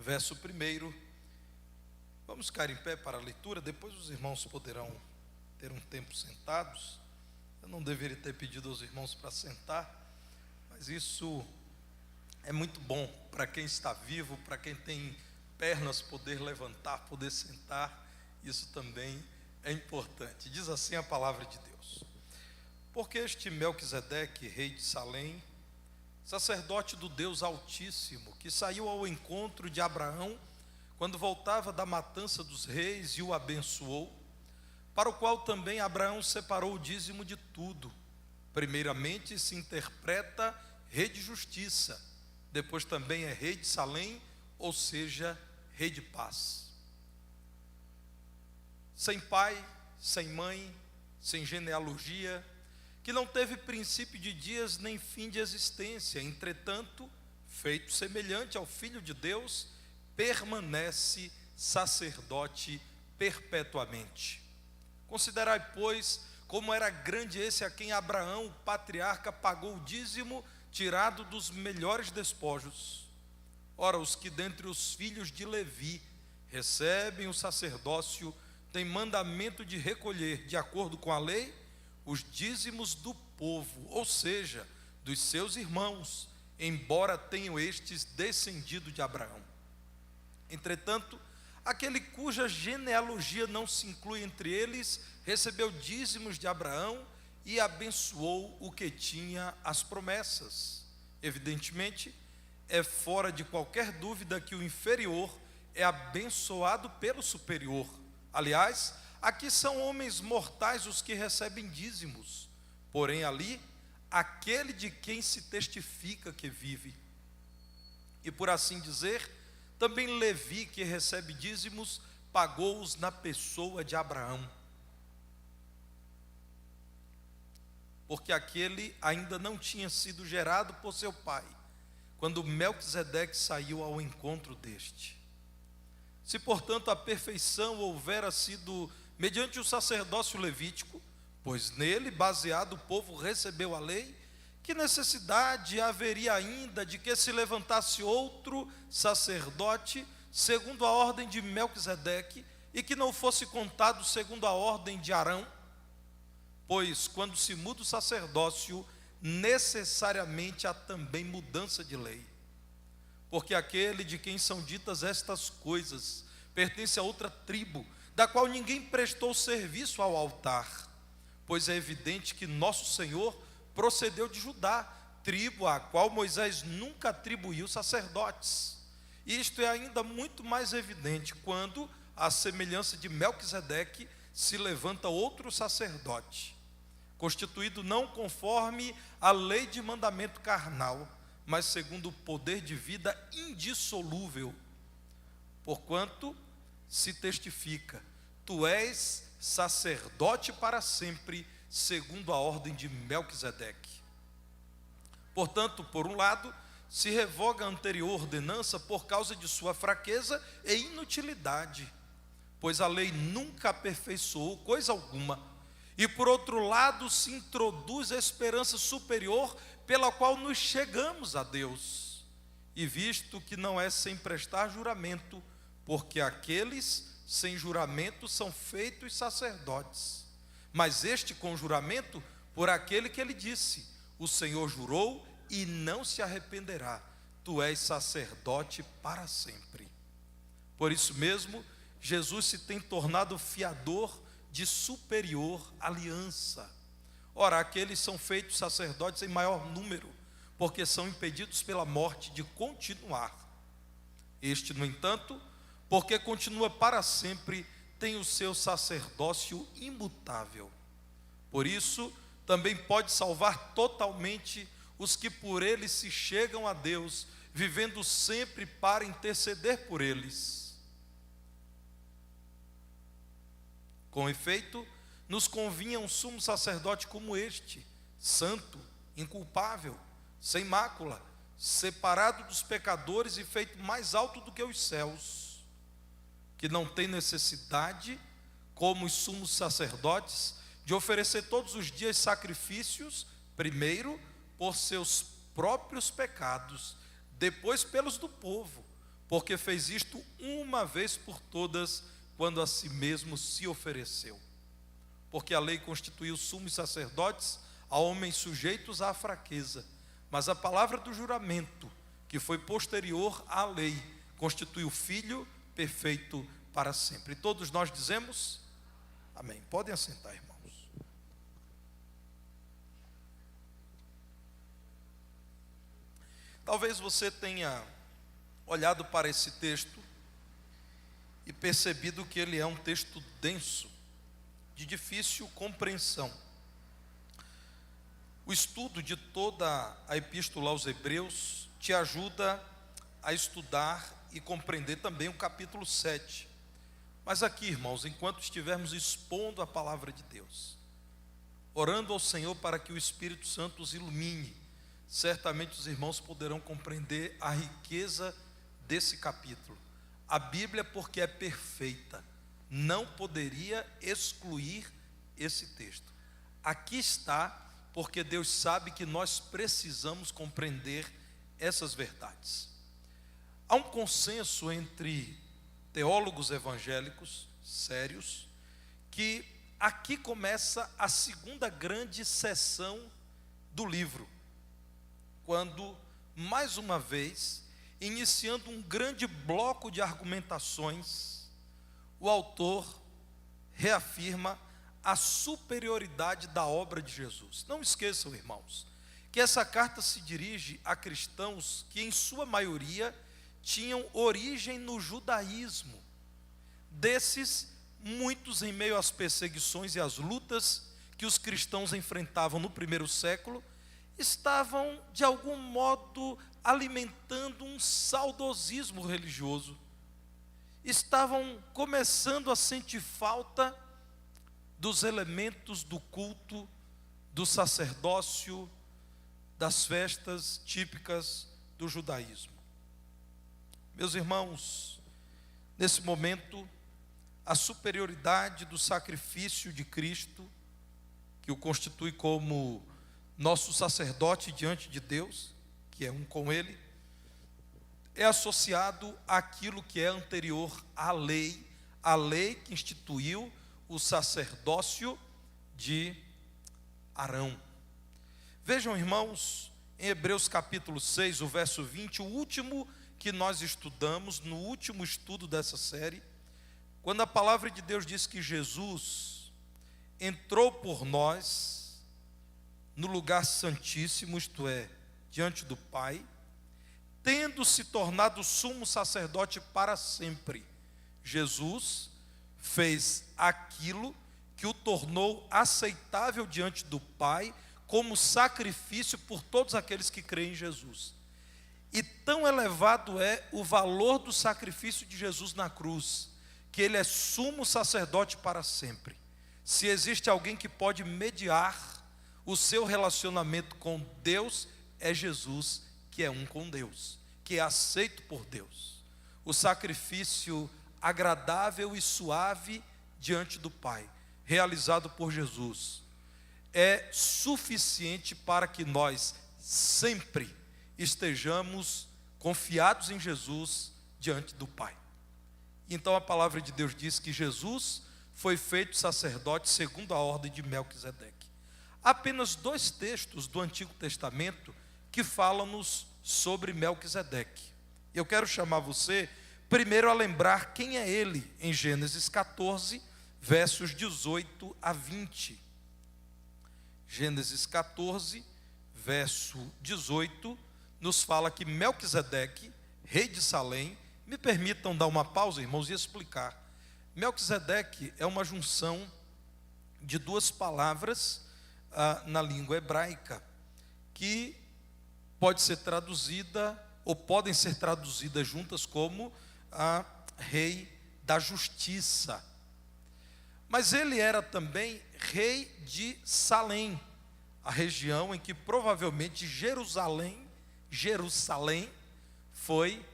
verso 1. Vamos ficar em pé para a leitura, depois os irmãos poderão ter um tempo sentados. Eu não deveria ter pedido aos irmãos para sentar, mas isso é muito bom para quem está vivo, para quem tem pernas, poder levantar, poder sentar, isso também é importante. Diz assim a palavra de Deus: porque este Melquisedeque, rei de Salém, sacerdote do Deus Altíssimo, que saiu ao encontro de Abraão quando voltava da matança dos reis e o abençoou, para o qual também Abraão separou o dízimo de tudo. Primeiramente se interpreta rei de justiça, depois também é rei de Salém, ou seja, rei de paz. Sem pai, sem mãe, sem genealogia, que não teve princípio de dias nem fim de existência, entretanto, feito semelhante ao Filho de Deus, permanece sacerdote perpetuamente. Considerai, pois, como era grande esse a quem Abraão, o patriarca, pagou o dízimo tirado dos melhores despojos. Ora, os que dentre os filhos de Levi recebem o sacerdócio têm mandamento de recolher, de acordo com a lei, os dízimos do povo, ou seja, dos seus irmãos, embora tenham estes descendido de Abraão. Entretanto, aquele cuja genealogia não se inclui entre eles, recebeu dízimos de Abraão e abençoou o que tinha as promessas. Evidentemente, é fora de qualquer dúvida que o inferior é abençoado pelo superior. Aliás, aqui são homens mortais os que recebem dízimos, porém ali, aquele de quem se testifica que vive. E por assim dizer, também Levi, que recebe dízimos, pagou-os na pessoa de Abraão. Porque aquele ainda não tinha sido gerado por seu pai, quando Melquisedeque saiu ao encontro deste. Se, portanto, a perfeição houvera sido mediante o sacerdócio levítico, pois nele, baseado, o povo recebeu a lei, que necessidade haveria ainda de que se levantasse outro sacerdote, segundo a ordem de Melquisedeque, e que não fosse contado segundo a ordem de Arão? Pois, quando se muda o sacerdócio, necessariamente há também mudança de lei. Porque aquele de quem são ditas estas coisas pertence a outra tribo, da qual ninguém prestou serviço ao altar, pois é evidente que nosso Senhor procedeu de Judá, tribo à qual Moisés nunca atribuiu sacerdotes. Isto é ainda muito mais evidente quando, à semelhança de Melquisedeque, se levanta outro sacerdote, constituído não conforme a lei de mandamento carnal, mas segundo o poder de vida indissolúvel. Porquanto se testifica: tu és sacerdote para sempre, segundo a ordem de Melquisedeque. Portanto, por um lado, se revoga a anterior ordenança por causa de sua fraqueza e inutilidade, pois a lei nunca aperfeiçoou coisa alguma. E por outro lado, se introduz a esperança superior pela qual nos chegamos a Deus. E visto que não é sem prestar juramento, porque aqueles sem juramento são feitos sacerdotes, mas este com juramento por aquele que ele disse: o Senhor jurou e não se arrependerá, tu és sacerdote para sempre. Por isso mesmo, Jesus se tem tornado fiador de superior aliança. Ora, aqueles são feitos sacerdotes em maior número, porque são impedidos pela morte de continuar. Este, no entanto, porque continua para sempre, tem o seu sacerdócio imutável. Por isso, também pode salvar totalmente os que por ele se chegam a Deus, vivendo sempre para interceder por eles. Com efeito, nos convinha um sumo sacerdote como este, santo, inculpável, sem mácula, separado dos pecadores e feito mais alto do que os céus, que não tem necessidade, como os sumos sacerdotes, de oferecer todos os dias sacrifícios, primeiro por seus próprios pecados, depois pelos do povo, porque fez isto uma vez por todas, quando a si mesmo se ofereceu. Porque a lei constituiu sumos sacerdotes a homens sujeitos à fraqueza, mas a palavra do juramento, que foi posterior à lei, constitui o Filho perfeito para sempre. E todos nós dizemos amém. Podem assentar, irmãos. Talvez você tenha olhado para esse texto e percebido que ele é um texto denso, de difícil compreensão. O estudo de toda a Epístola aos Hebreus te ajuda a estudar e compreender também o capítulo 7. Mas aqui, irmãos, enquanto estivermos expondo a palavra de Deus, orando ao Senhor para que o Espírito Santo os ilumine, certamente os irmãos poderão compreender a riqueza desse capítulo. A Bíblia, porque é perfeita, não poderia excluir esse texto. Aqui está, porque Deus sabe que nós precisamos compreender essas verdades. Há um consenso entre teólogos evangélicos sérios que aqui começa a segunda grande sessão do livro, quando, mais uma vez, iniciando um grande bloco de argumentações, o autor reafirma a superioridade da obra de Jesus. Não esqueçam, irmãos, que essa carta se dirige a cristãos que, em sua maioria, tinham origem no judaísmo. Desses, muitos, em meio às perseguições e às lutas que os cristãos enfrentavam no primeiro século, estavam, de algum modo, alimentando um saudosismo religioso. Estavam começando a sentir falta dos elementos do culto, do sacerdócio, das festas típicas do judaísmo. Meus irmãos, nesse momento, a superioridade do sacrifício de Cristo, que o constitui como nosso sacerdote diante de Deus, que é um com Ele, é associado àquilo que é anterior à lei, a lei que instituiu o sacerdócio de Arão. Vejam, irmãos, em Hebreus capítulo 6, o verso 20, o último que nós estudamos, no último estudo dessa série, quando a palavra de Deus diz que Jesus entrou por nós no lugar santíssimo, isto é, diante do Pai, tendo se tornado sumo sacerdote para sempre. Jesus fez aquilo que o tornou aceitável diante do Pai, como sacrifício por todos aqueles que creem em Jesus. E tão elevado é o valor do sacrifício de Jesus na cruz, que ele é sumo sacerdote para sempre. Se existe alguém que pode mediar o seu relacionamento com Deus, é Jesus, que é um com Deus, que é aceito por Deus. O sacrifício agradável e suave diante do Pai, realizado por Jesus, é suficiente para que nós sempre estejamos confiados em Jesus diante do Pai. Então a palavra de Deus diz que Jesus foi feito sacerdote segundo a ordem de Melquisedeque. Há apenas 2 textos do Antigo Testamento que falam-nos sobre Melquisedeque. Eu quero chamar você primeiro a lembrar quem é ele em Gênesis 14, versos 18 a 20. Gênesis 14, verso 18, nos fala que Melquisedeque, rei de Salém, me permitam dar uma pausa, irmãos, e explicar. Melquisedeque é uma junção de 2 palavras na língua hebraica, que pode ser traduzida, ou podem ser traduzidas juntas como rei da justiça. Mas ele era também rei de Salém, a região em que provavelmente Jerusalém foi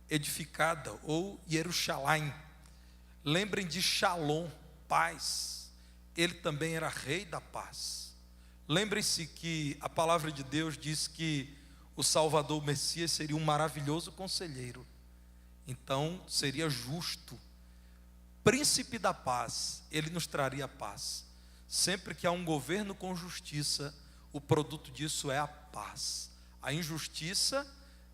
edificada, ou Jerusalém. Lembrem de Shalom, paz. Ele também era rei da paz. Lembrem-se que a palavra de Deus diz que o Salvador, o Messias, seria um maravilhoso conselheiro. Então seria justo. Príncipe da paz, ele nos traria paz. Sempre que há um governo com justiça, o produto disso é a paz. A injustiça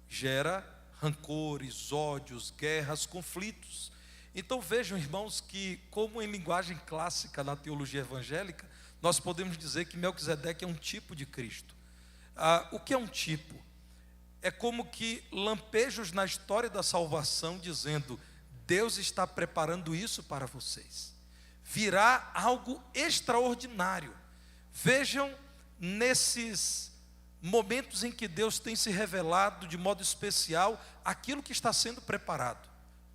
gera rancores, ódios, guerras, conflitos. Então vejam, irmãos, que como em linguagem clássica na teologia evangélica, nós podemos dizer que Melquisedeque é um tipo de Cristo. O que é um tipo? É como que lampejos na história da salvação dizendo: Deus está preparando isso para vocês. Virá algo extraordinário. Vejam nesses momentos em que Deus tem se revelado de modo especial aquilo que está sendo preparado.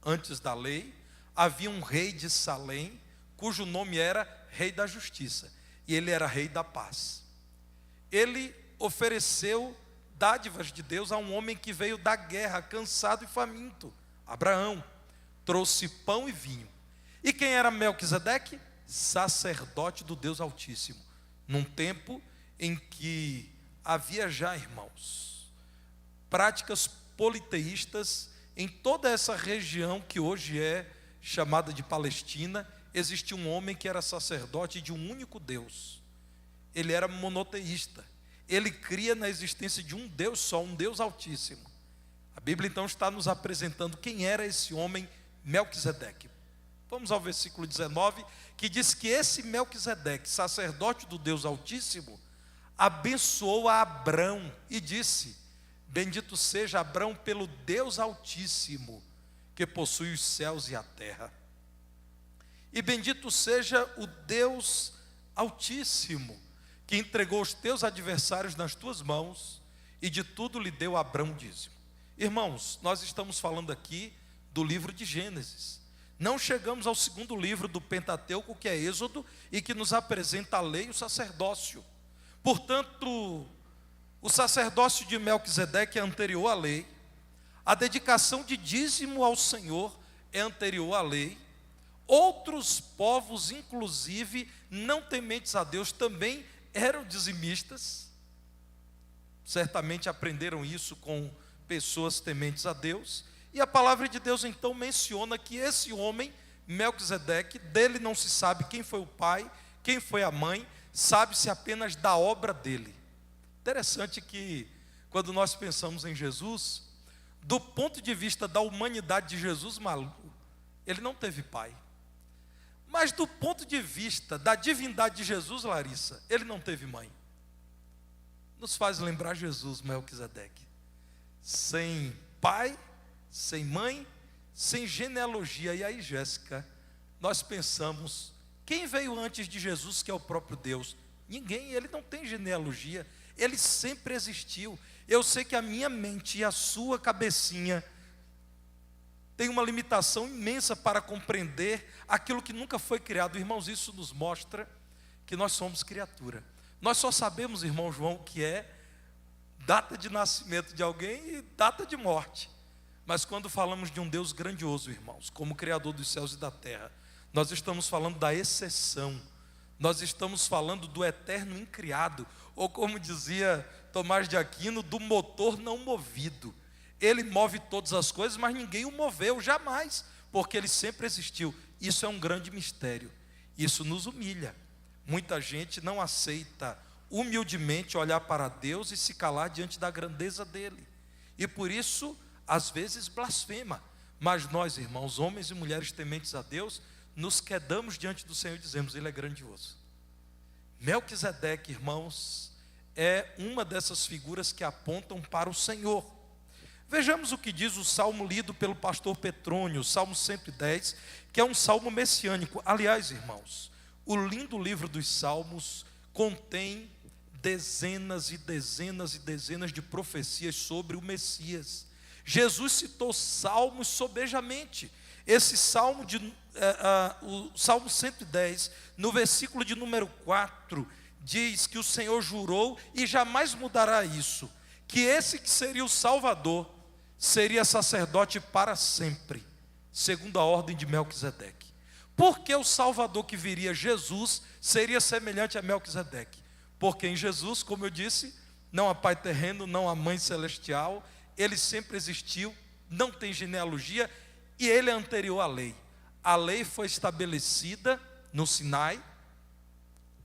Antes da lei, havia um rei de Salém, cujo nome era Rei da Justiça, e ele era Rei da Paz. Ele ofereceu dádivas de Deus a um homem que veio da guerra, cansado e faminto, Abraão. Trouxe pão e vinho. E quem era Melquisedeque? Sacerdote do Deus Altíssimo. Num tempo em que havia já, irmãos, práticas politeístas em toda essa região que hoje é chamada de Palestina. Existia um homem que era sacerdote de um único Deus. Ele era monoteísta. Ele cria na existência de um Deus só, um Deus Altíssimo. A Bíblia então está nos apresentando quem era esse homem Melquisedeque. Vamos ao versículo 19, que diz que esse Melquisedeque, sacerdote do Deus Altíssimo, abençoou a Abrão e disse: bendito seja Abrão pelo Deus Altíssimo, que possui os céus e a terra. E bendito seja o Deus Altíssimo, que entregou os teus adversários nas tuas mãos, e de tudo lhe deu a Abrão dízimo. Irmãos, nós estamos falando aqui do livro de Gênesis. Não chegamos ao segundo livro do Pentateuco, que é Êxodo, e que nos apresenta a lei e o sacerdócio. Portanto, o sacerdócio de Melquisedeque é anterior à lei. A dedicação de dízimo ao Senhor é anterior à lei. Outros povos, inclusive não tementes a Deus, também eram dizimistas. Certamente aprenderam isso com pessoas tementes a Deus. E a palavra de Deus então menciona que esse homem, Melquisedeque, dele não se sabe quem foi o pai, quem foi a mãe, sabe-se apenas da obra dele. Interessante que quando nós pensamos em Jesus, do ponto de vista da humanidade de Jesus, ele não teve pai. Mas do ponto de vista da divindade de Jesus, Larissa, ele não teve mãe. Nos faz lembrar Jesus, Melquisedeque. Sem pai, sem mãe, sem genealogia. E aí, Jéssica, nós pensamos, quem veio antes de Jesus, que é o próprio Deus? Ninguém, ele não tem genealogia, ele sempre existiu. Eu sei que a minha mente e a sua cabecinha tem uma limitação imensa para compreender aquilo que nunca foi criado. Irmãos, isso nos mostra que nós somos criatura. Nós só sabemos, irmão João, que é data de nascimento de alguém e data de morte. Mas quando falamos de um Deus grandioso, irmãos, como Criador dos céus e da terra, nós estamos falando da exceção. Nós estamos falando do eterno incriado, ou como dizia Tomás de Aquino, do motor não movido. Ele move todas as coisas, mas ninguém o moveu, jamais, porque ele sempre existiu. Isso é um grande mistério. Isso nos humilha. Muita gente não aceita humildemente olhar para Deus e se calar diante da grandeza dele. E por isso, às vezes blasfema. Mas nós, irmãos, homens e mulheres tementes a Deus, nos quedamos diante do Senhor e dizemos: ele é grandioso. Melquisedeque, irmãos, é uma dessas figuras que apontam para o Senhor. Vejamos o que diz o salmo lido pelo pastor Petrônio, o Salmo 110, que é um salmo messiânico. Aliás, irmãos, o lindo livro dos Salmos contém dezenas e dezenas e dezenas de profecias sobre o Messias. Jesus citou salmos sobejamente. Esse salmo, o Salmo 110, no versículo de número 4, diz que o Senhor jurou, e jamais mudará isso, que esse que seria o Salvador, seria sacerdote para sempre, segundo a ordem de Melquisedeque. Por que o Salvador que viria, Jesus, seria semelhante a Melquisedeque? Porque em Jesus, como eu disse, não há pai terreno, não há mãe celestial, ele sempre existiu, não tem genealogia, e ele é anterior à lei. A lei foi estabelecida no Sinai,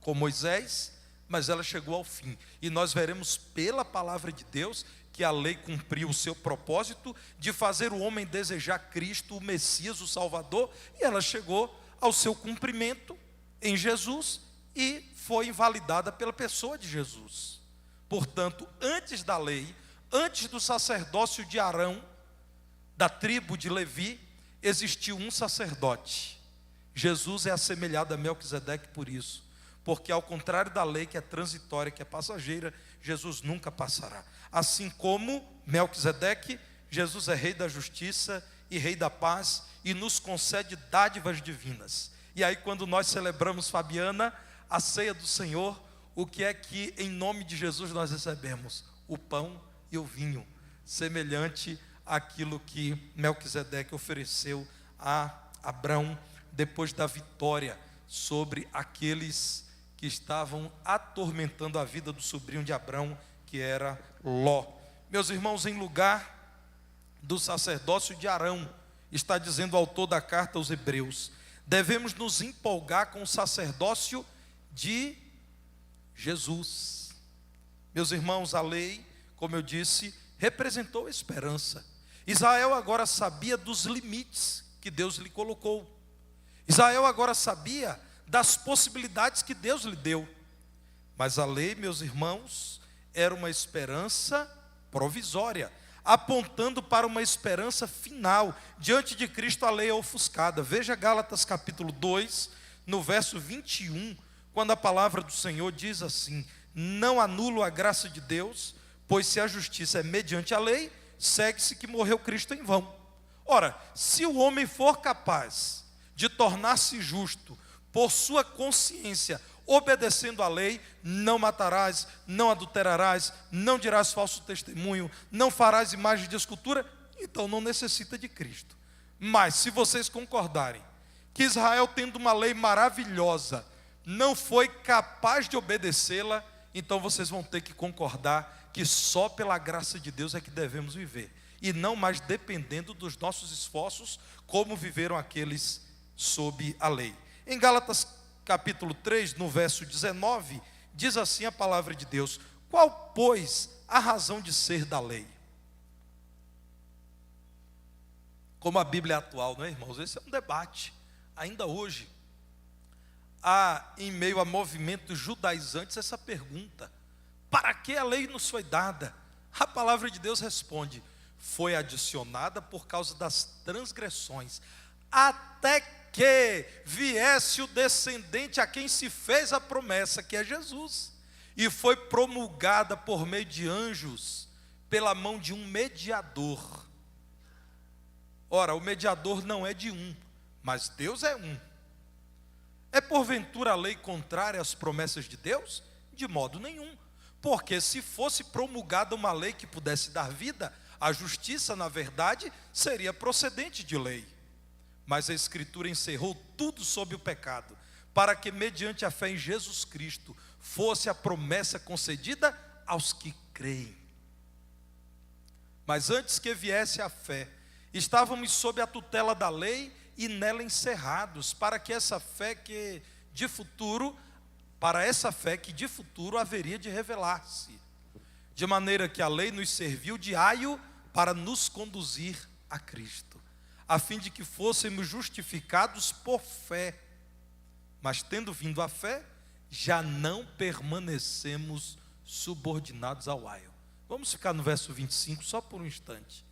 com Moisés, mas ela chegou ao fim. E nós veremos pela palavra de Deus que a lei cumpriu o seu propósito de fazer o homem desejar Cristo, o Messias, o Salvador, e ela chegou ao seu cumprimento em Jesus e foi invalidada pela pessoa de Jesus. Portanto, antes da lei, antes do sacerdócio de Arão, da tribo de Levi, existiu um sacerdote. Jesus é assemelhado a Melquisedeque por isso, porque ao contrário da lei, que é transitória, que é passageira, Jesus nunca passará. Assim como Melquisedeque, Jesus é rei da justiça e rei da paz e nos concede dádivas divinas. E aí, quando nós celebramos, Fabiana, a ceia do Senhor, o que é que em nome de Jesus nós recebemos? O pão e o vinho, semelhante àquilo que Melquisedeque ofereceu a Abrão depois da vitória sobre aqueles que estavam atormentando a vida do sobrinho de Abrão, que era Ló. Meus irmãos, em lugar do sacerdócio de Arão, está dizendo o autor da carta aos Hebreus, devemos nos empolgar com o sacerdócio de Jesus. Meus irmãos, a lei, como eu disse, representou a esperança. Israel agora sabia dos limites que Deus lhe colocou. Israel agora sabia das possibilidades que Deus lhe deu. Mas a lei, meus irmãos, era uma esperança provisória, apontando para uma esperança final. Diante de Cristo a lei é ofuscada. Veja Gálatas capítulo 2, no verso 21, quando a palavra do Senhor diz assim: não anulo a graça de Deus, pois se a justiça é mediante a lei, segue-se que morreu Cristo em vão. Ora, se o homem for capaz de tornar-se justo por sua consciência, obedecendo à lei, não matarás, não adulterarás, não dirás falso testemunho, não farás imagem de escultura, então não necessita de Cristo. Mas se vocês concordarem que Israel, tendo uma lei maravilhosa, não foi capaz de obedecê-la, então vocês vão ter que concordar que só pela graça de Deus é que devemos viver, e não mais dependendo dos nossos esforços, como viveram aqueles sob a lei. Em Gálatas capítulo 3, no verso 19, diz assim a palavra de Deus: qual, pois, a razão de ser da lei? Como a Bíblia é atual, não é, irmãos? Esse é um debate, ainda hoje. Há, em meio a movimentos judaizantes, essa pergunta: para que a lei nos foi dada? A palavra de Deus responde: foi adicionada por causa das transgressões, até que viesse o descendente a quem se fez a promessa, que é Jesus, e foi promulgada por meio de anjos, pela mão de um mediador. Ora, o mediador não é de um, mas Deus é um. É porventura a lei contrária às promessas de Deus? De modo nenhum, porque se fosse promulgada uma lei que pudesse dar vida, a justiça, na verdade, seria procedente de lei. Mas a Escritura encerrou tudo sob o pecado, para que mediante a fé em Jesus Cristo, fosse a promessa concedida aos que creem. Mas antes que viesse a fé, estávamos sob a tutela da lei e nela encerrados, para essa fé que de futuro haveria de revelar-se. De maneira que a lei nos serviu de aio para nos conduzir a Cristo, a fim de que fôssemos justificados por fé. Mas tendo vindo a fé, já não permanecemos subordinados ao aio. Vamos ficar no verso 25 só por um instante.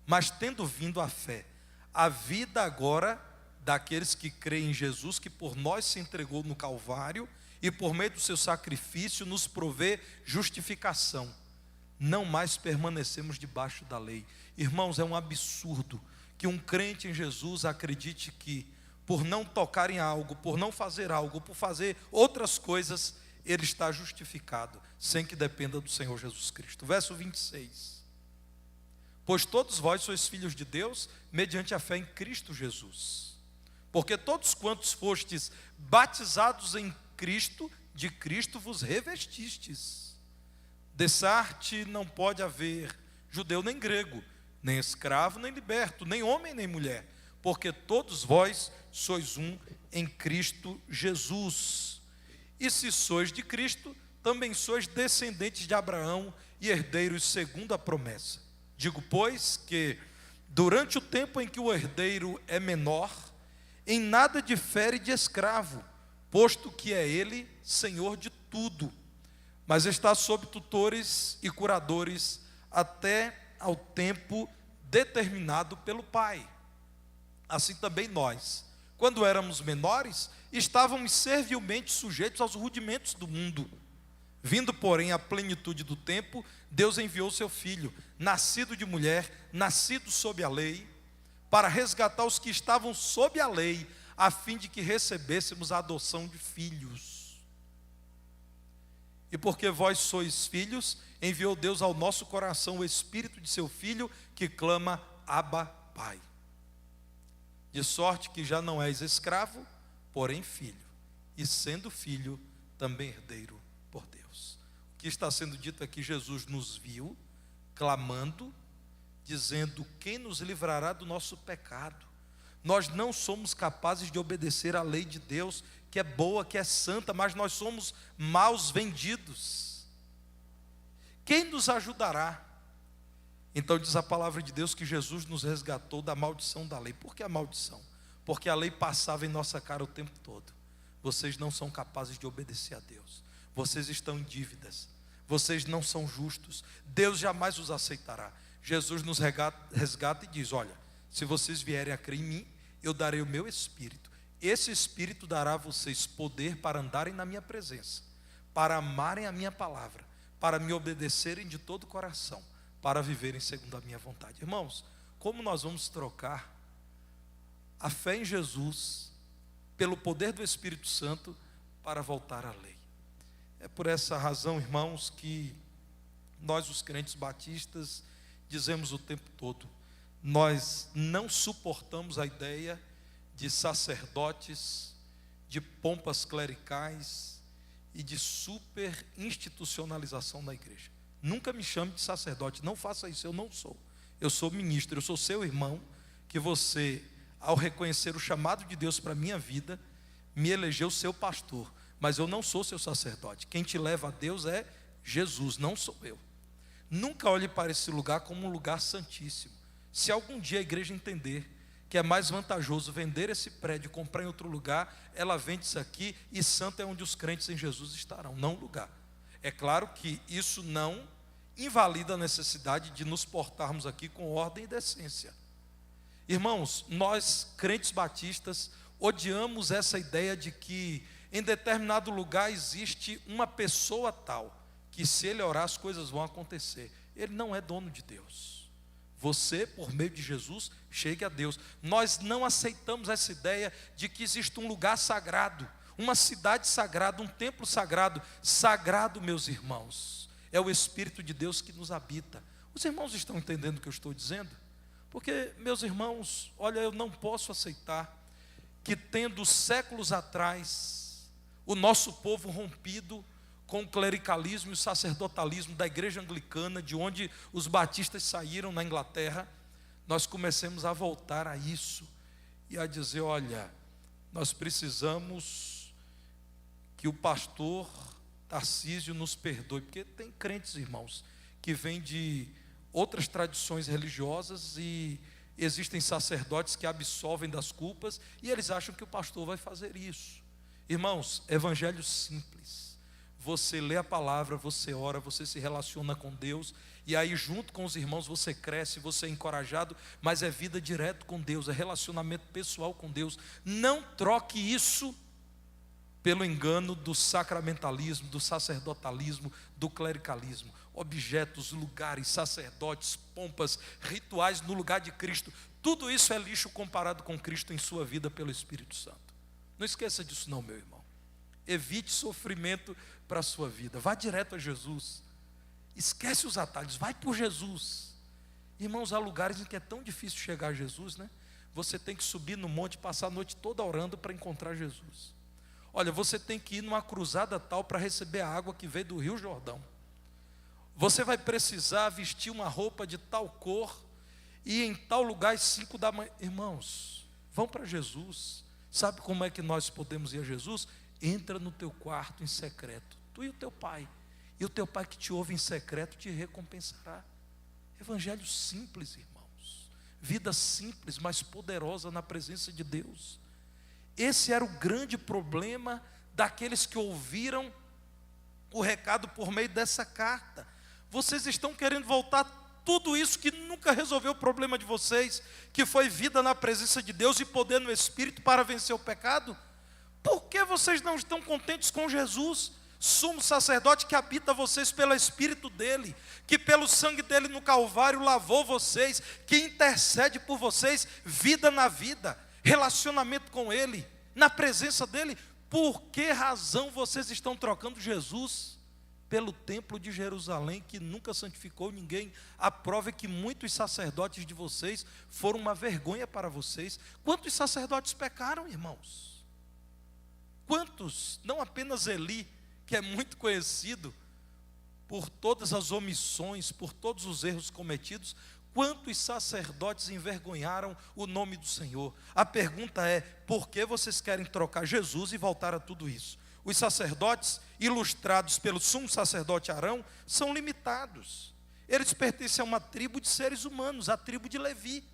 Mas tendo vindo a fé, a vida agora daqueles que creem em Jesus, que por nós se entregou no Calvário, e por meio do seu sacrifício nos provê justificação. Não mais permanecemos debaixo da lei. Irmãos, é um absurdo que um crente em Jesus acredite que, por não tocar em algo, por não fazer algo, por fazer outras coisas, ele está justificado, sem que dependa do Senhor Jesus Cristo. Verso 26. Pois todos vós sois filhos de Deus, mediante a fé em Cristo Jesus. Porque todos quantos fostes batizados em Cristo, de Cristo vos revestistes. Dessarte não pode haver judeu nem grego, nem escravo nem liberto, nem homem nem mulher, porque todos vós sois um em Cristo Jesus. E se sois de Cristo, também sois descendentes de Abraão e herdeiros segundo a promessa. Digo, pois, que durante o tempo em que o herdeiro é menor, em nada difere de escravo, posto que é ele senhor de tudo, mas está sob tutores e curadores até ao tempo determinado pelo Pai. Assim também nós, quando éramos menores, estávamos servilmente sujeitos aos rudimentos do mundo. Vindo, porém, à plenitude do tempo, Deus enviou seu Filho, nascido de mulher, nascido sob a lei, para resgatar os que estavam sob a lei, a fim de que recebêssemos a adoção de filhos. E porque vós sois filhos, enviou Deus ao nosso coração o Espírito de seu Filho, que clama, Abba, Pai. De sorte que já não és escravo, porém filho, e sendo filho, também herdeiro por Deus. O que está sendo dito é que Jesus nos viu, clamando, dizendo, quem nos livrará do nosso pecado? Nós não somos capazes de obedecer à lei de Deus, que é boa, que é santa, mas nós somos maus vendidos. Quem nos ajudará? Então diz a palavra de Deus que Jesus nos resgatou da maldição da lei. Por que a maldição? Porque a lei passava em nossa cara o tempo todo. Vocês não são capazes de obedecer a Deus. Vocês estão em dívidas. Vocês não são justos. Deus jamais os aceitará. Jesus nos resgata e diz, olha, se vocês vierem a crer em mim, eu darei o meu Espírito. Esse Espírito dará a vocês poder para andarem na minha presença, para amarem a minha palavra, para me obedecerem de todo o coração, para viverem segundo a minha vontade. Irmãos, como nós vamos trocar a fé em Jesus pelo poder do Espírito Santo para voltar à lei? É por essa razão, irmãos, que nós, os crentes batistas, dizemos o tempo todo, nós não suportamos a ideia de sacerdotes, de pompas clericais e de super institucionalização da igreja. Nunca me chame de sacerdote, não faça isso, eu não sou. Eu sou ministro, eu sou seu irmão, que você, ao reconhecer o chamado de Deus para a minha vida, me elegeu seu pastor, mas eu não sou seu sacerdote. Quem te leva a Deus é Jesus, não sou eu. Nunca olhe para esse lugar como um lugar santíssimo. Se algum dia a igreja entender que é mais vantajoso vender esse prédio, comprar em outro lugar, ela vende isso aqui e santo é onde os crentes em Jesus estarão, não lugar. É claro que isso não invalida a necessidade de nos portarmos aqui com ordem e decência. Irmãos, nós, crentes batistas, odiamos essa ideia de que em determinado lugar existe uma pessoa tal, que se ele orar as coisas vão acontecer. Ele não é dono de Deus. Você, por meio de Jesus, chegue a Deus. Nós não aceitamos essa ideia de que existe um lugar sagrado, uma cidade sagrada, um templo sagrado. Sagrado, meus irmãos, é o Espírito de Deus que nos habita. Os irmãos estão entendendo o que eu estou dizendo? Porque, meus irmãos, olha, eu não posso aceitar que, tendo séculos atrás, o nosso povo rompido com o clericalismo e o sacerdotalismo da igreja anglicana, de onde os batistas saíram na Inglaterra, nós comecemos a voltar a isso e a dizer, olha, nós precisamos que o pastor Tarcísio nos perdoe, porque tem crentes, irmãos, que vêm de outras tradições religiosas e existem sacerdotes que absolvem das culpas e eles acham que o pastor vai fazer isso. Irmãos, evangelho simples. Você lê a palavra, você ora, você se relaciona com Deus, e aí junto com os irmãos você cresce, você é encorajado, mas é vida direto com Deus, é relacionamento pessoal com Deus. Não troque isso pelo engano do sacramentalismo, do sacerdotalismo, do clericalismo. Objetos, lugares, sacerdotes, pompas, rituais no lugar de Cristo, tudo isso é lixo comparado com Cristo em sua vida pelo Espírito Santo. Não esqueça disso não, meu irmão. Evite sofrimento para a sua vida, vá direto a Jesus, esquece os atalhos, vai por Jesus. Irmãos, há lugares em que é tão difícil chegar a Jesus, né? Você tem que subir no monte, passar a noite toda orando para encontrar Jesus. Olha, você tem que ir numa cruzada tal para receber a água que veio do Rio Jordão. Você vai precisar vestir uma roupa de tal cor e em tal lugar às 5 da manhã. Irmãos, Vão para Jesus. Sabe como é que nós podemos ir a Jesus? Entra no teu quarto em secreto, tu e o teu pai. E o teu pai que te ouve em secreto te recompensará. Evangelho simples, irmãos. Vida simples, mas poderosa na presença de Deus. Esse era o grande problema daqueles que ouviram o recado por meio dessa carta. Vocês estão querendo voltar tudo isso que nunca resolveu o problema de vocês, que foi vida na presença de Deus e poder no Espírito para vencer o pecado? Por que vocês não estão contentes com Jesus, sumo sacerdote que habita vocês pelo Espírito dele, que pelo sangue dele no Calvário lavou vocês, que intercede por vocês, vida na vida, relacionamento com ele, na presença dele? Por que razão vocês estão trocando Jesus pelo templo de Jerusalém, que nunca santificou ninguém? A prova é que muitos sacerdotes de vocês foram uma vergonha para vocês. Quantos sacerdotes pecaram, irmãos? Quantos? Não apenas Eli, que é muito conhecido por todas as omissões, por todos os erros cometidos. Quantos sacerdotes envergonharam o nome do Senhor? A pergunta é: por que vocês querem trocar Jesus e voltar a tudo isso? Os sacerdotes, ilustrados pelo sumo sacerdote Arão, são limitados. Eles pertencem a uma tribo de seres humanos, a tribo de Levi.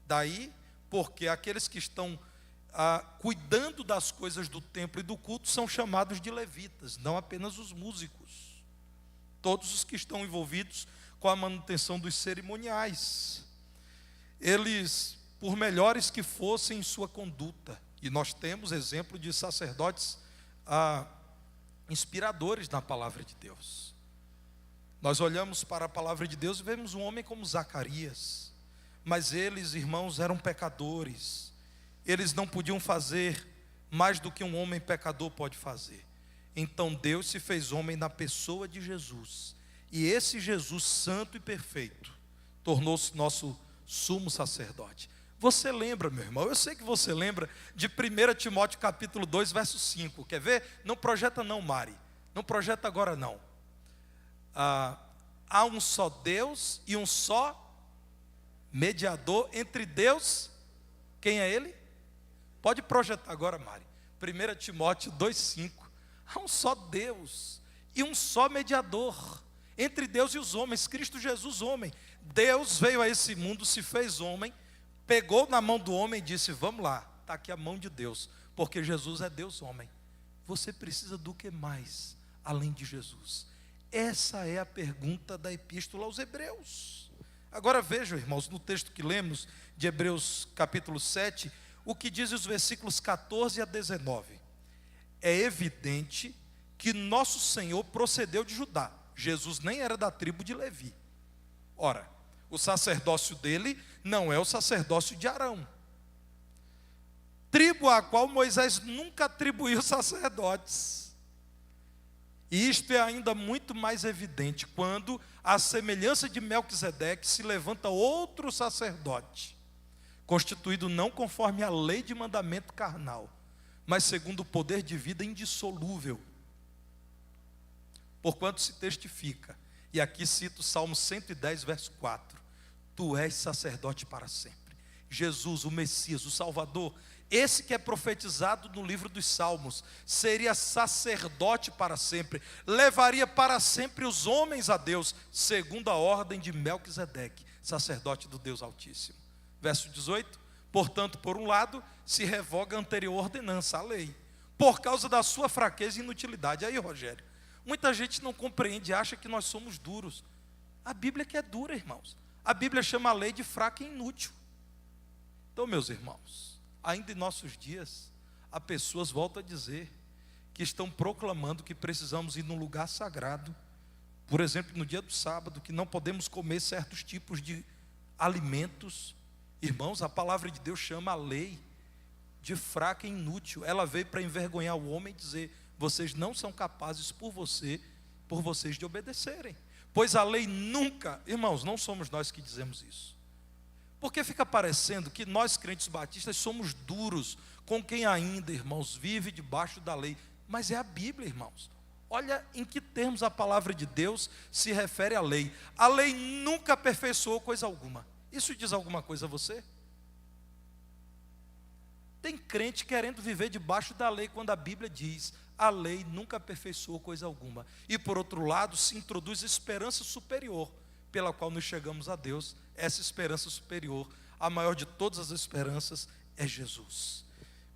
Daí, porque aqueles que estão cuidando das coisas do templo e do culto são chamados de levitas, não apenas os músicos. Todos os que estão envolvidos com a manutenção dos cerimoniais. Eles, por melhores que fossem em sua conduta, e nós temos exemplo de sacerdotes inspiradores na palavra de Deus. Nós olhamos para a palavra de Deus e vemos um homem como Zacarias, mas eles, irmãos, eram pecadores. Eles não podiam fazer mais do que um homem pecador pode fazer. Então Deus se fez homem na pessoa de Jesus, e esse Jesus santo e perfeito tornou-se nosso sumo sacerdote. Você lembra, meu irmão? Eu sei que você lembra de 1 Timóteo capítulo 2, verso 5. Quer ver? Não projeta não, Mari. Não projeta agora não. Há um só Deus e um só mediador entre Deus. Quem é ele? Pode projetar agora, Mari. 1 Timóteo 2,5. Há um só Deus e um só mediador entre Deus e os homens, Cristo Jesus, homem. Deus veio a esse mundo, se fez homem, pegou na mão do homem e disse: vamos lá, está aqui a mão de Deus, porque Jesus é Deus homem. Você precisa do que mais, além de Jesus? Essa é a pergunta da epístola aos Hebreus. Agora vejam, irmãos, no texto que lemos, de Hebreus capítulo 7, o que diz os versículos 14 a 19. É evidente que nosso Senhor procedeu de Judá. Jesus nem era da tribo de Levi. Ora, o sacerdócio dele não é o sacerdócio de Arão, tribo a qual Moisés nunca atribuiu sacerdotes. E isto é ainda muito mais evidente quando, à semelhança de Melquisedeque, se levanta outro sacerdote, constituído não conforme a lei de mandamento carnal, mas segundo o poder de vida indissolúvel. Porquanto se testifica, e aqui cito o Salmo 110, verso 4: Tu és sacerdote para sempre. Jesus, o Messias, o Salvador, esse que é profetizado no livro dos Salmos, seria sacerdote para sempre, levaria para sempre os homens a Deus, segundo a ordem de Melquisedeque, sacerdote do Deus Altíssimo. Verso 18: Portanto, por um lado, se revoga a anterior ordenança, a lei, por causa da sua fraqueza e inutilidade. Aí, Rogério, muita gente não compreende, acha que nós somos duros. A Bíblia que é dura, irmãos. A Bíblia chama a lei de fraca e inútil. Então, meus irmãos, ainda em nossos dias, há pessoas, volto a dizer, que estão proclamando que precisamos ir num lugar sagrado, por exemplo, no dia do sábado, que não podemos comer certos tipos de alimentos. Irmãos, a palavra de Deus chama a lei de fraca e inútil. Ela veio para envergonhar o homem e dizer: vocês não são capazes por vocês de obedecerem. Pois a lei nunca, irmãos, não somos nós que dizemos isso. Porque fica parecendo que nós crentes batistas somos duros com quem ainda, irmãos, vive debaixo da lei. Mas é a Bíblia, irmãos. Olha em que termos a palavra de Deus se refere à lei. A lei nunca aperfeiçoou coisa alguma. Isso diz alguma coisa a você? Tem crente querendo viver debaixo da lei, quando a Bíblia diz: a lei nunca aperfeiçoou coisa alguma. E por outro lado, se introduz esperança superior, pela qual nos chegamos a Deus. Essa esperança superior, a maior de todas as esperanças, é Jesus.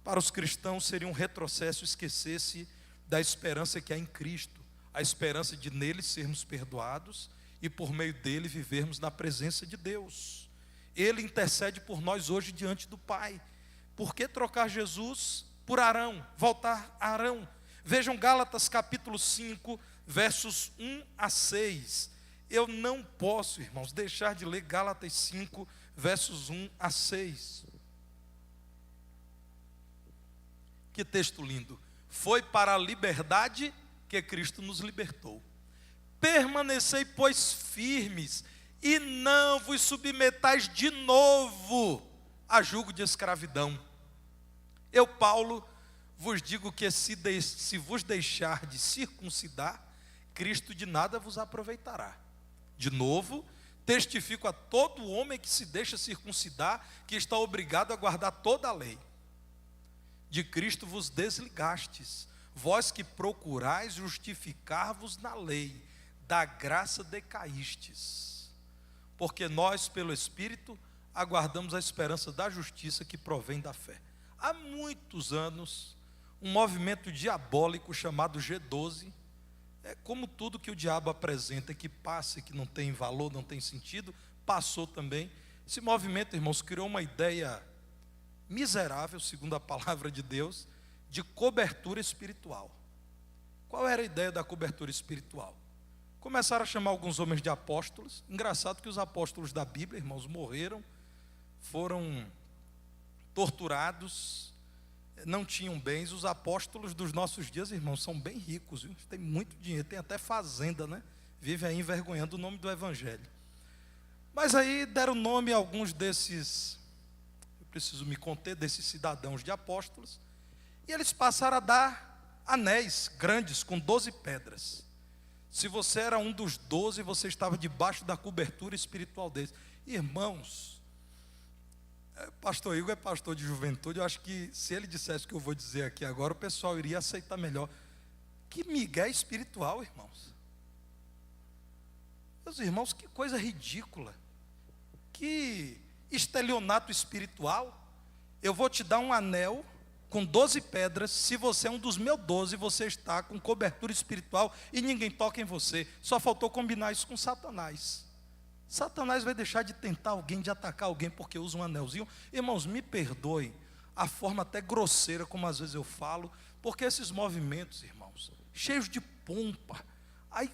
Para os cristãos seria um retrocesso esquecer-se da esperança que há em Cristo, a esperança de nele sermos perdoados e por meio dele vivermos na presença de Deus. Ele intercede por nós hoje diante do Pai. Por que trocar Jesus por Arão, voltar a Arão? Vejam Gálatas capítulo 5, versos 1 a 6. Eu não posso, irmãos, deixar de ler Gálatas 5, versos 1 a 6. Que texto lindo. Foi para a liberdade que Cristo nos libertou. Permanecei, pois, firmes, e não vos submetais de novo a jugo de escravidão. Eu, Paulo, vos digo que se vos deixar de circuncidar, Cristo de nada vos aproveitará. De novo, testifico a todo homem que se deixa circuncidar, que está obrigado a guardar toda a lei. De Cristo vos desligastes, vós que procurais justificar-vos na lei, da graça decaístes. Porque nós, pelo Espírito, aguardamos a esperança da justiça que provém da fé. Há muitos anos, um movimento diabólico chamado G12, como tudo que o diabo apresenta, que passa, que não tem valor, não tem sentido, passou também. Esse movimento, irmãos, criou uma ideia miserável, segundo a palavra de Deus, de cobertura espiritual. Qual era a ideia da cobertura espiritual? Começaram a chamar alguns homens de apóstolos. Engraçado que os apóstolos da Bíblia, irmãos, morreram, foram torturados, não tinham bens. Os apóstolos dos nossos dias, irmãos, são bem ricos, viu? Tem muito dinheiro, tem até fazenda, né? Vivem aí envergonhando o nome do Evangelho. Mas aí deram nome a alguns desses, eu preciso me conter, desses cidadãos de apóstolos, e eles passaram a dar anéis grandes com 12 pedras. Se você era um dos 12, você estava debaixo da cobertura espiritual deles. Irmãos, pastor Igor é pastor de juventude, eu acho que se ele dissesse o que eu vou dizer aqui agora, o pessoal iria aceitar melhor. Que migué espiritual, irmãos. Meus irmãos, que coisa ridícula. Que estelionato espiritual. Eu vou te dar um anel com 12 pedras, se você é um dos meus 12, você está com cobertura espiritual e ninguém toca em você. Só faltou combinar isso com Satanás. Satanás vai deixar de tentar alguém, de atacar alguém porque usa um anelzinho? Irmãos, me perdoem a forma até grosseira como às vezes eu falo, porque esses movimentos, irmãos, cheios de pompa, aí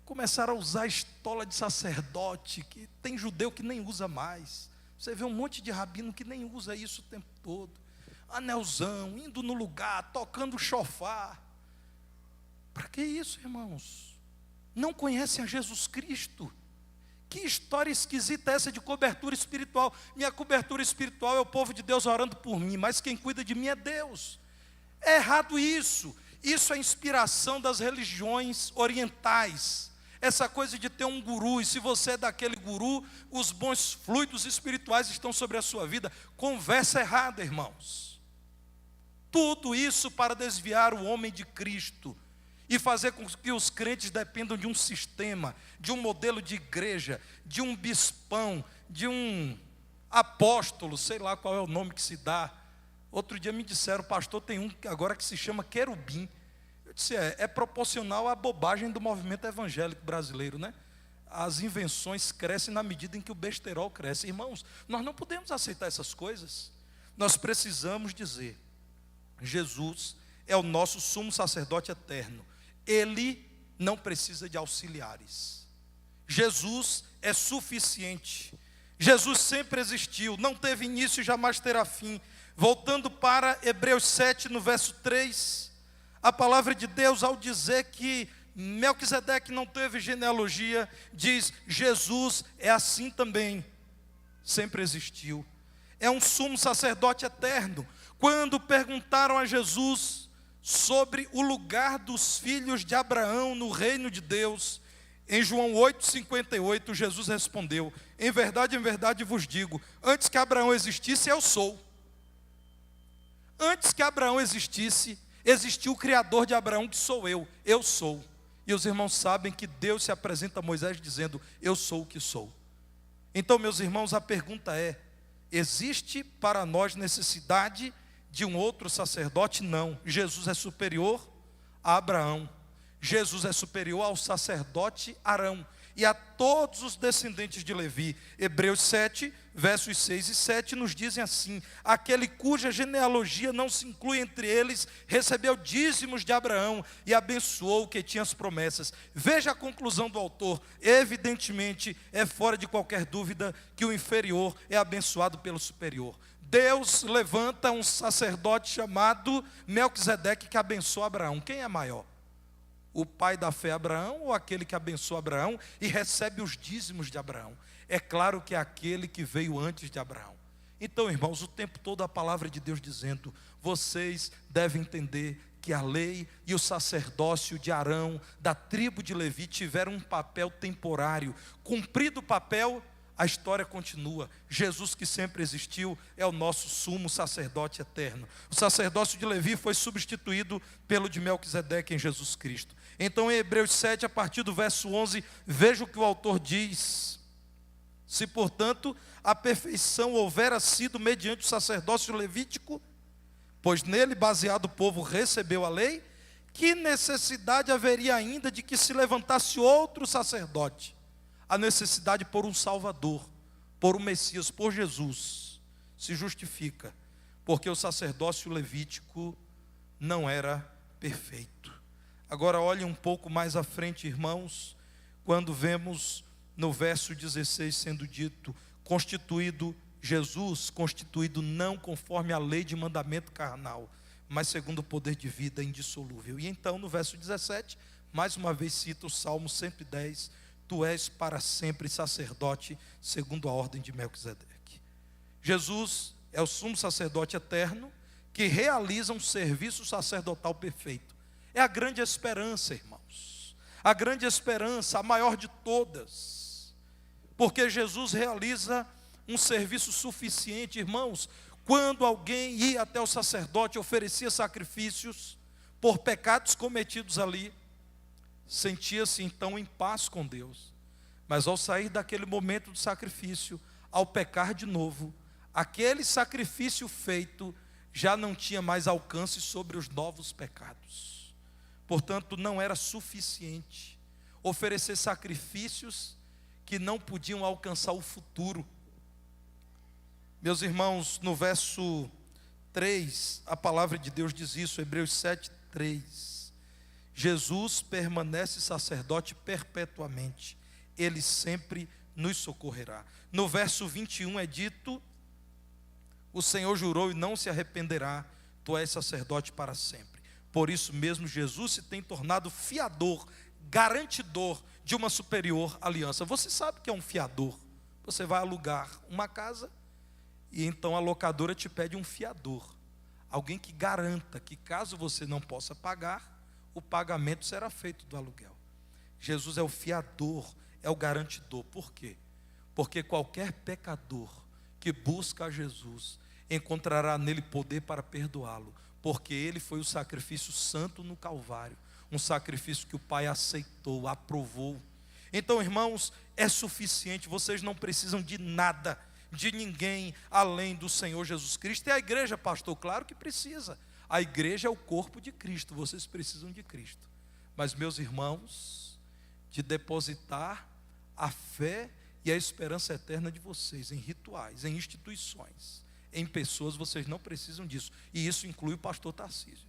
começaram a usar estola de sacerdote, que tem judeu que nem usa mais. Você vê um monte de rabino que nem usa isso o tempo todo. Anelzão, indo no lugar, tocando chofar. Para que isso, irmãos? Não conhecem a Jesus Cristo? Que história esquisita é essa de cobertura espiritual? Minha cobertura espiritual é o povo de Deus orando por mim, mas quem cuida de mim é Deus. É errado isso. Isso é inspiração das religiões orientais. Essa coisa de ter um guru, e se você é daquele guru, os bons fluidos espirituais estão sobre a sua vida. Conversa errada, irmãos. Tudo isso para desviar o homem de Cristo e fazer com que os crentes dependam de um sistema, de um modelo de igreja, de um bispão, de um apóstolo, sei lá qual é o nome que se dá. Outro dia me disseram, pastor, tem um agora que se chama querubim. Eu disse, é proporcional à bobagem do movimento evangélico brasileiro, né? As invenções crescem na medida em que o besterol cresce. Irmãos, nós não podemos aceitar essas coisas. Nós precisamos dizer, Jesus é o nosso sumo sacerdote eterno. Ele não precisa de auxiliares. Jesus é suficiente. Jesus sempre existiu, não teve início e jamais terá fim. Voltando para Hebreus 7, no verso 3, a palavra de Deus, ao dizer que Melquisedeque não teve genealogia, diz, Jesus é assim também, sempre existiu. É um sumo sacerdote eterno. Quando perguntaram a Jesus sobre o lugar dos filhos de Abraão no reino de Deus, em João 8,58, Jesus respondeu, em verdade vos digo, antes que Abraão existisse, eu sou. antes que Abraão existisse, existiu o Criador de Abraão, que sou eu sou. E os irmãos sabem que Deus se apresenta a Moisés dizendo, eu sou o que sou. Então, meus irmãos, a pergunta é, existe para nós necessidade de um outro sacerdote? Não. Jesus é superior a Abraão. Jesus é superior ao sacerdote Arão e a todos os descendentes de Levi. Hebreus 7, versos 6 e 7 nos dizem assim: aquele cuja genealogia não se inclui entre eles, recebeu dízimos de Abraão e abençoou o que tinha as promessas. Veja a conclusão do autor. Evidentemente, é fora de qualquer dúvida que o inferior é abençoado pelo superior. Deus levanta um sacerdote chamado Melquisedeque que abençoa Abraão. Quem é maior? O pai da fé Abraão ou aquele que abençoa Abraão e recebe os dízimos de Abraão? É claro que é aquele que veio antes de Abraão. Então, irmãos, o tempo todo a palavra de Deus dizendo, vocês devem entender que a lei e o sacerdócio de Arão, da tribo de Levi, tiveram um papel temporário. Cumprido o papel, a história continua. Jesus, que sempre existiu, é o nosso sumo sacerdote eterno. O sacerdócio de Levi foi substituído pelo de Melquisedeque em Jesus Cristo. Então, em Hebreus 7, a partir do verso 11, veja o que o autor diz. Se, portanto, a perfeição houvera sido mediante o sacerdócio levítico, pois nele baseado o povo recebeu a lei, que necessidade haveria ainda de que se levantasse outro sacerdote? A necessidade por um Salvador, por um Messias, por Jesus, se justifica, porque o sacerdócio levítico não era perfeito. Agora olhe um pouco mais à frente, irmãos, quando vemos no verso 16 sendo dito, constituído Jesus, constituído não conforme a lei de mandamento carnal, mas segundo o poder de vida indissolúvel. E então no verso 17, mais uma vez cita o Salmo 110, tu és para sempre sacerdote, segundo a ordem de Melquisedeque. Jesus é o sumo sacerdote eterno, que realiza um serviço sacerdotal perfeito. É a grande esperança, irmãos. A grande esperança, a maior de todas. Porque Jesus realiza um serviço suficiente, irmãos. Quando alguém ia até o sacerdote e oferecia sacrifícios por pecados cometidos ali, sentia-se então em paz com Deus. Mas ao sair daquele momento do sacrifício, ao pecar de novo, aquele sacrifício feito já não tinha mais alcance sobre os novos pecados. Portanto, não era suficiente oferecer sacrifícios que não podiam alcançar o futuro. Meus irmãos, no verso 3, a palavra de Deus diz isso, Hebreus 7, 3. Jesus permanece sacerdote perpetuamente, Ele sempre nos socorrerá. No verso 21 é dito, o Senhor jurou e não se arrependerá, tu és sacerdote para sempre. Por isso mesmo Jesus se tem tornado fiador, garantidor de uma superior aliança. Você sabe o que é um fiador? Você vai alugar uma casa e então a locadora te pede um fiador. Alguém que garanta que caso você não possa pagar, o pagamento será feito do aluguel. Jesus é o fiador, é o garantidor. Por quê? Porque qualquer pecador que busca a Jesus encontrará nele poder para perdoá-lo, porque ele foi o sacrifício santo no Calvário, um sacrifício que o Pai aceitou, aprovou. Então, irmãos, é suficiente, vocês não precisam de nada, de ninguém além do Senhor Jesus Cristo. E a igreja, pastor, claro que precisa. A igreja é o corpo de Cristo, vocês precisam de Cristo. Mas, meus irmãos, de depositar a fé e a esperança eterna de vocês em rituais, em instituições, em pessoas, vocês não precisam disso. E isso inclui o pastor Tarcísio.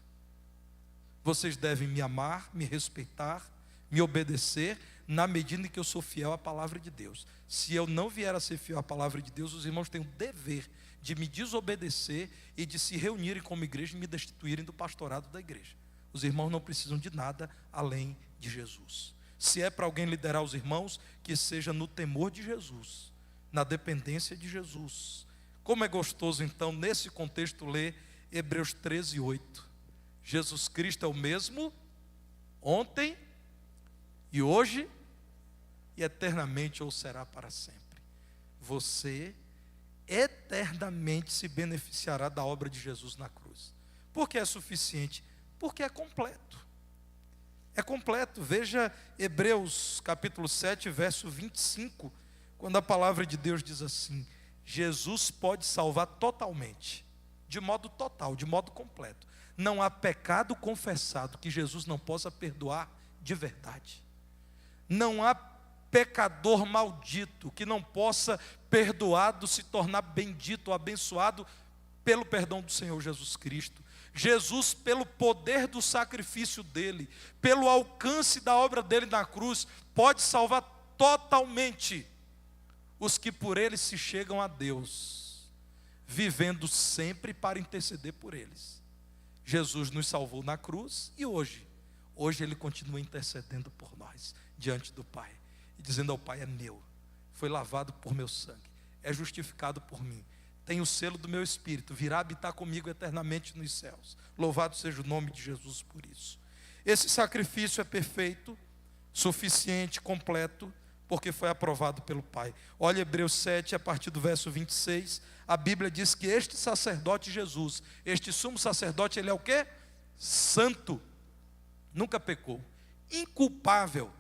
Vocês devem me amar, me respeitar, me obedecer, na medida em que eu sou fiel à palavra de Deus. Se eu não vier a ser fiel à palavra de Deus, os irmãos têm o dever de me desobedecer e de se reunirem como igreja e me destituírem do pastorado da igreja. Os irmãos não precisam de nada além de Jesus. Se é para alguém liderar os irmãos, que seja no temor de Jesus, na dependência de Jesus. Como é gostoso então, nesse contexto, ler Hebreus 13, 8. Jesus Cristo é o mesmo ontem e hoje e eternamente ou será para sempre. Você eternamente se beneficiará da obra de Jesus na cruz. Por que é suficiente? Porque é completo. É completo. Veja Hebreus capítulo 7, verso 25, quando a palavra de Deus diz assim: Jesus pode salvar totalmente, de modo total, de modo completo. Não há pecado confessado que Jesus não possa perdoar de verdade. Não há pecador maldito que não possa, perdoado, se tornar bendito ou abençoado pelo perdão do Senhor Jesus Cristo. Jesus, pelo poder do sacrifício dele, pelo alcance da obra dele na cruz, pode salvar totalmente os que por ele se chegam a Deus, vivendo sempre para interceder por eles. Jesus nos salvou na cruz e hoje ele continua intercedendo por nós, diante do Pai, e dizendo ao Pai: é meu, foi lavado por meu sangue, é justificado por mim, tem o selo do meu Espírito, virá habitar comigo eternamente nos céus. Louvado seja o nome de Jesus por isso. Esse sacrifício é perfeito, suficiente, completo, porque foi aprovado pelo Pai. Olha Hebreus 7, a partir do verso 26, a Bíblia diz que este sacerdote Jesus, este sumo sacerdote, ele é o quê? Santo, nunca pecou, inculpável,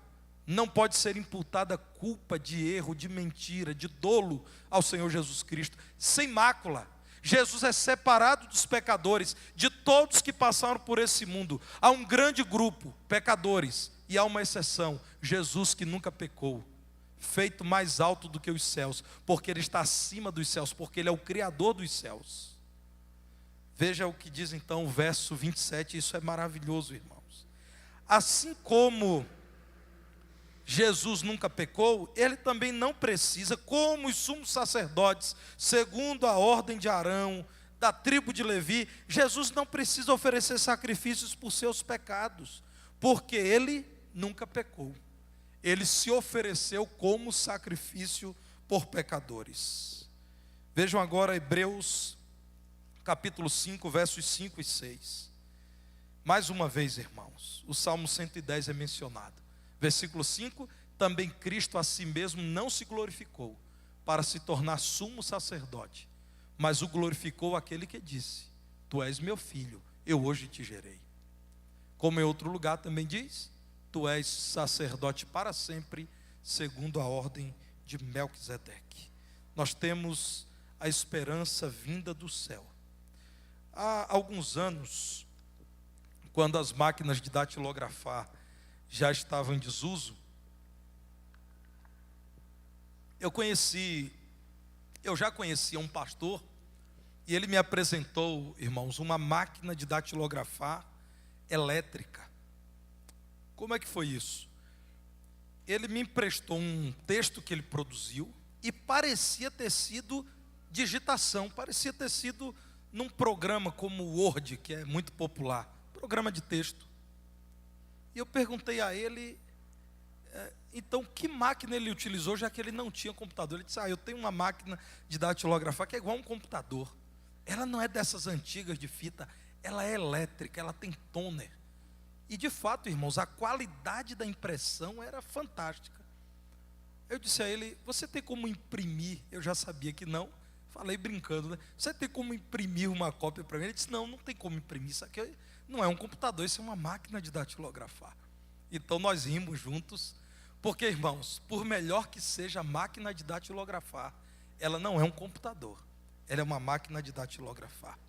não pode ser imputada culpa de erro, de mentira, de dolo ao Senhor Jesus Cristo, sem mácula. Jesus é separado dos pecadores, de todos que passaram por esse mundo. Há um grande grupo, pecadores, e há uma exceção, Jesus que nunca pecou, feito mais alto do que os céus, porque Ele está acima dos céus, porque Ele é o Criador dos céus. Veja o que diz então o verso 27, isso é maravilhoso, irmãos. Assim como Jesus nunca pecou, Ele também não precisa, como os sumos sacerdotes, segundo a ordem de Arão, da tribo de Levi, Jesus não precisa oferecer sacrifícios por seus pecados, porque Ele nunca pecou. Ele se ofereceu como sacrifício por pecadores. Vejam agora Hebreus capítulo 5, versos 5 e 6. Mais uma vez, irmãos, o Salmo 110 é mencionado. Versículo 5, também Cristo a si mesmo não se glorificou para se tornar sumo sacerdote, mas o glorificou aquele que disse: tu és meu filho, eu hoje te gerei. Como em outro lugar também diz: tu és sacerdote para sempre, segundo a ordem de Melquisedeque. Nós temos a esperança vinda do céu. Há alguns anos, quando as máquinas de datilografar já estavam em desuso, eu já conhecia um pastor, e ele me apresentou, irmãos, uma máquina de datilografar elétrica. Como é que foi isso? Ele me emprestou um texto que ele produziu, e parecia ter sido digitação, parecia ter sido num programa como o Word, que é muito popular, programa de texto. E eu perguntei a ele, então, que máquina ele utilizou, já que ele não tinha computador. Ele disse: eu tenho uma máquina de datilografar que é igual a um computador. Ela não é dessas antigas de fita, ela é elétrica, ela tem toner. E de fato, irmãos, a qualidade da impressão era fantástica. Eu disse a ele: você tem como imprimir? Eu já sabia que não, falei brincando, né? Você tem como imprimir uma cópia para mim? Ele disse: não tem como imprimir, isso aqui não é um computador, isso é uma máquina de datilografar. Então nós rimos juntos, porque, irmãos, por melhor que seja a máquina de datilografar, ela não é um computador, ela é uma máquina de datilografar.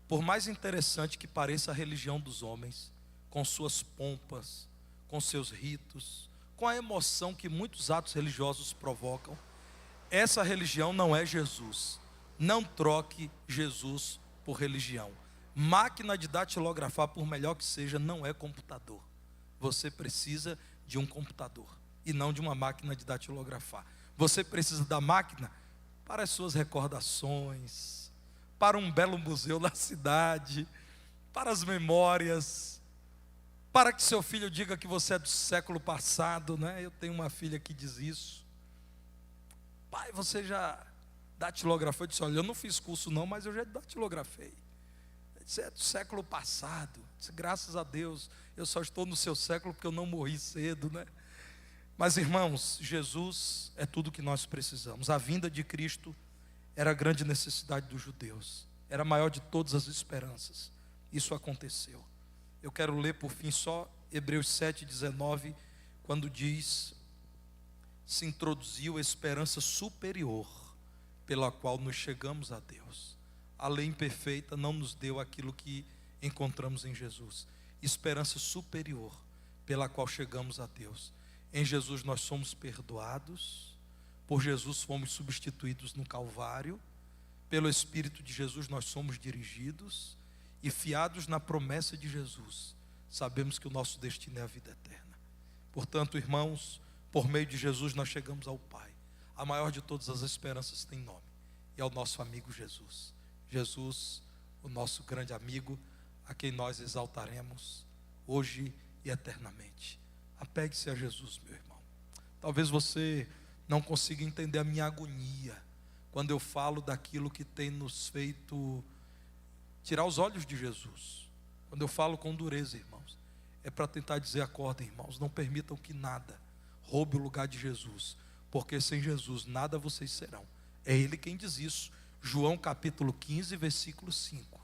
Por mais interessante que pareça a religião dos homens, com suas pompas, com seus ritos, com a emoção que muitos atos religiosos provocam, essa religião não é Jesus. Não troque Jesus por religião. Máquina de datilografar, por melhor que seja, não é computador. Você precisa de um computador e não de uma máquina de datilografar. Você precisa da máquina para as suas recordações, para um belo museu na cidade, para as memórias, para que seu filho diga que você é do século passado, né? Eu tenho uma filha que diz isso. Pai, você já datilografou? Eu disse: olha, eu não fiz curso não, mas eu já datilografei. Isso é do século passado. Disse: graças a Deus, eu só estou no seu século porque eu não morri cedo, né? Mas, irmãos, Jesus é tudo o que nós precisamos. A vinda de Cristo era a grande necessidade dos judeus, era a maior de todas as esperanças, isso aconteceu. Eu quero ler por fim só Hebreus 7,19, quando diz: se introduziu a esperança superior, pela qual nos chegamos a Deus. A lei imperfeita não nos deu aquilo que encontramos em Jesus. Esperança superior, pela qual chegamos a Deus. Em Jesus nós somos perdoados, por Jesus fomos substituídos no Calvário, pelo Espírito de Jesus nós somos dirigidos, e fiados na promessa de Jesus, sabemos que o nosso destino é a vida eterna. Portanto, irmãos, por meio de Jesus nós chegamos ao Pai. A maior de todas as esperanças tem nome, e é o nosso amigo Jesus. Jesus, o nosso grande amigo, a quem nós exaltaremos hoje e eternamente. Apegue-se a Jesus, meu irmão. Talvez você não consiga entender a minha agonia quando eu falo daquilo que tem nos feito tirar os olhos de Jesus. Quando eu falo com dureza, irmãos, é para tentar dizer: acordem, irmãos, não permitam que nada roube o lugar de Jesus, porque sem Jesus nada vocês serão. É Ele quem diz isso. João capítulo 15, versículo 5.